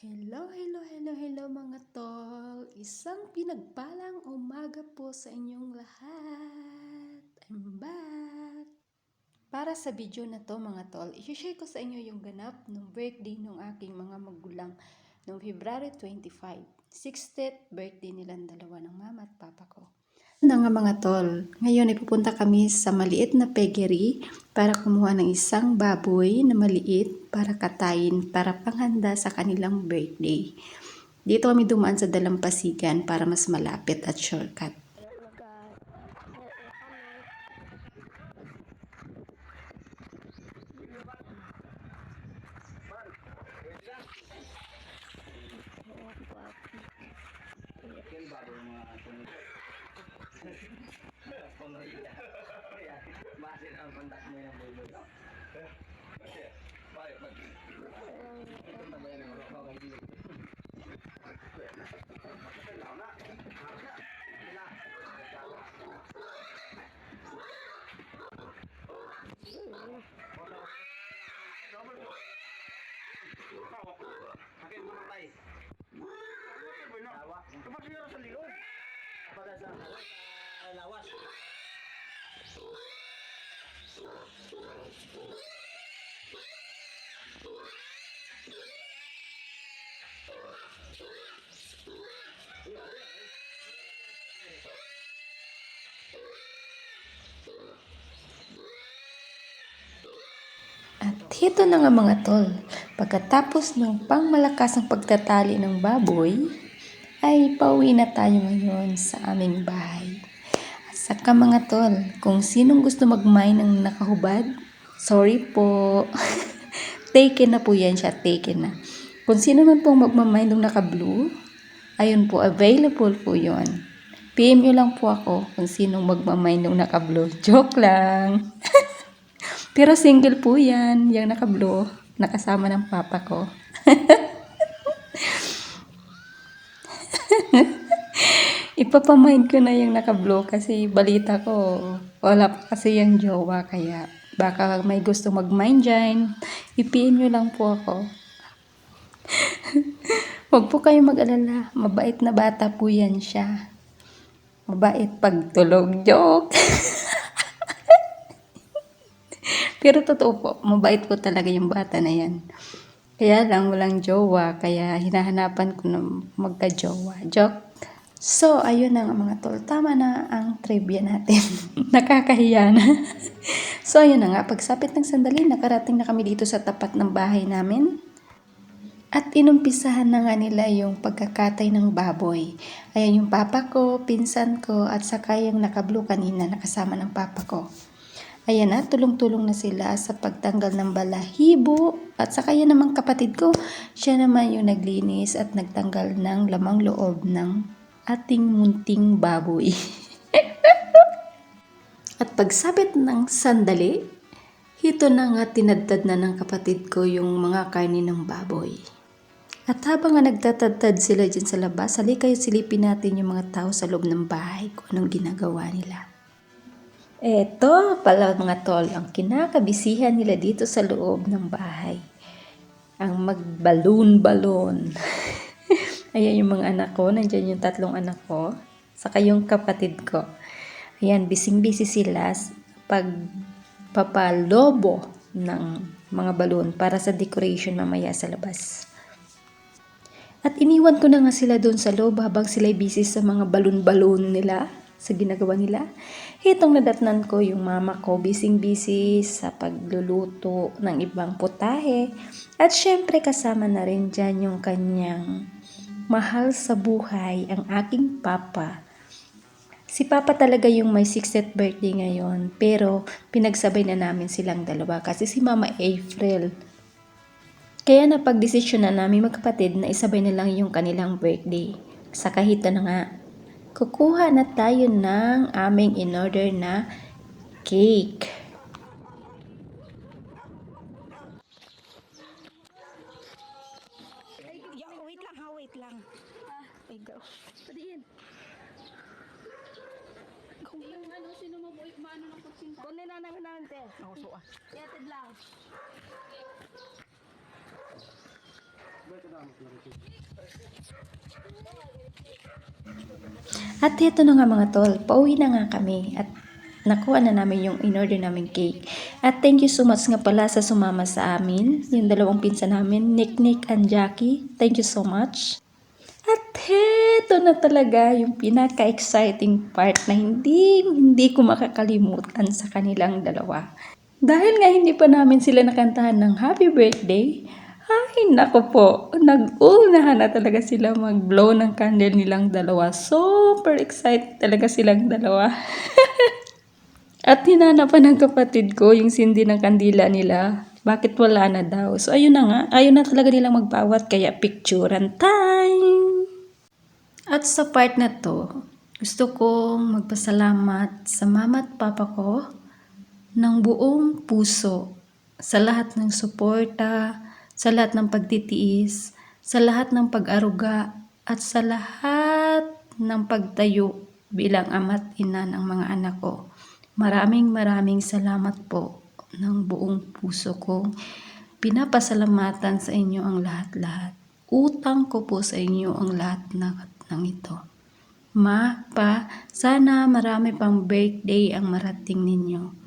Hello mga tol! Isang pinagpalang umaga po sa inyong lahat. I'm back! Para sa video na to mga tol, i-share ko sa inyo yung ganap ng birthday ng aking mga magulang noong February 25. 60th birthday nilang dalawa ng mama at papa ko. Na nga mga tol, ngayon ay pupunta kami sa maliit na piggery para kumuha ng isang baboy na maliit para katayin para panghanda sa kanilang birthday. Dito kami dumaan sa dalampasigan para mas malapit at shortcut. Basin ang kontak mo yung buloy. Lawas. At hito na nga mga tol, pagkatapos ng pangmalakasang pagtatali ng baboy, ay pauwi na tayo ngayon sa aming bahay. At saka mga tol, kung sinong gusto mag-mine ng nakahubad, sorry po. Taken na po yan siya, taken na. Kung sino man pong magmamine ng naka-blue, ayun po, available po yon. PM nyo lang po ako kung sinong magmamine ng naka-blue. Joke lang. Pero single po yan, yung naka-blue, nakasama ng papa ko. Ipapamind ko na yung naka-blue kasi balita ko, wala pa kasi yung jowa, kaya baka may gusto mag-mind dyan, i-PM nyo lang po ako. Huwag po kayong mag-alala, mabait na bata po yan siya. Mabait pagtulog, joke. Pero totoo po, mabait po talaga yung bata na yan. Kaya lang walang jowa, kaya hinahanapan ko na magka-jowa. Joke. So, ayun na nga mga tol. Tama na ang trivia natin. Nakakahiya na. So, ayun na nga. Pagsapit ng sandali, nakarating na kami dito sa tapat ng bahay namin. At inumpisahan na nga nila yung pagkakatay ng baboy. Ayan yung papa ko, pinsan ko, at saka yung naka-blue kanina, nakasama ng papa ko. Ayan na, tulong-tulong na sila sa pagtanggal ng balahibo. At saka yan namang kapatid ko, siya naman yung naglinis at nagtanggal ng lamang loob ng ating munting baboy. At pagsabit ng sandali, hito na nga tinadtad na ng kapatid ko yung mga karne ng baboy. At habang nga nagtatadtad sila dyan sa labas, halikayo silipin natin yung mga tao sa loob ng bahay kung anong ginagawa nila. Eto pala mga tol, ang kinakabisihan nila dito sa loob ng bahay. Ang magbalon-balon. Ayan yung mga anak ko, nandiyan yung 3 anak ko, saka yung kapatid ko. Ayan, bising-busy sila pagpapalobo ng mga balon para sa decoration mamaya sa labas. At iniwan ko na nga sila doon sa loob habang sila'y busy sa mga balon-balon nila, sa ginagawa nila. Hitong nadatnan ko yung mama ko, bising-busy sa pagluluto ng ibang putahe. At syempre kasama na rin dyan yung kanyang mahal sa buhay, ang aking papa. Si papa talaga yung may 60th birthday ngayon, pero pinagsabay na namin silang dalawa kasi si mama April. Kaya napagdesisyon na namin magkapatid na isabay na lang yung kanilang birthday. Sa kahita na nga, kukuha na tayo ng aming in-order na cake. Wait lang. Ay, go. Padiin. Kung yung ano, sino maano ng pagsinta? Kung ninanang nante. Ako suwa. Yatid lang. At ito na nga mga tol, pauwi na nga kami at nakuha na namin yung in-order naming cake. At thank you so much nga pala sa sumama sa amin, yung dalawang pinsan namin, Nick and Jackie. Thank you so much. At heto na talaga yung pinaka-exciting part na hindi ko makakalimutan sa kanilang dalawa. Dahil nga hindi pa namin sila nakantahan ng happy birthday, ay nako po, nag-unahan na talaga sila mag-blow ng candle nilang dalawa. Super excited talaga silang dalawa. At hinanapan ng kapatid ko yung sindi ng kandila nila. Bakit wala na daw? So ayun na nga, ayun na talaga nilang magpawat kaya picturean time! At sa part na to, gusto kong magpasalamat sa mama at papa ko ng buong puso sa lahat ng suporta, sa lahat ng pagtitiis, sa lahat ng pag-aruga, at sa lahat ng pagtayo bilang ama't ina ng mga anak ko. Maraming salamat po ng buong puso ko. Pinapasalamatan sa inyo ang lahat-lahat. Utang ko po sa inyo ang lahat ng ito. Ma, pa, sana marami pang birthday ang marating ninyo.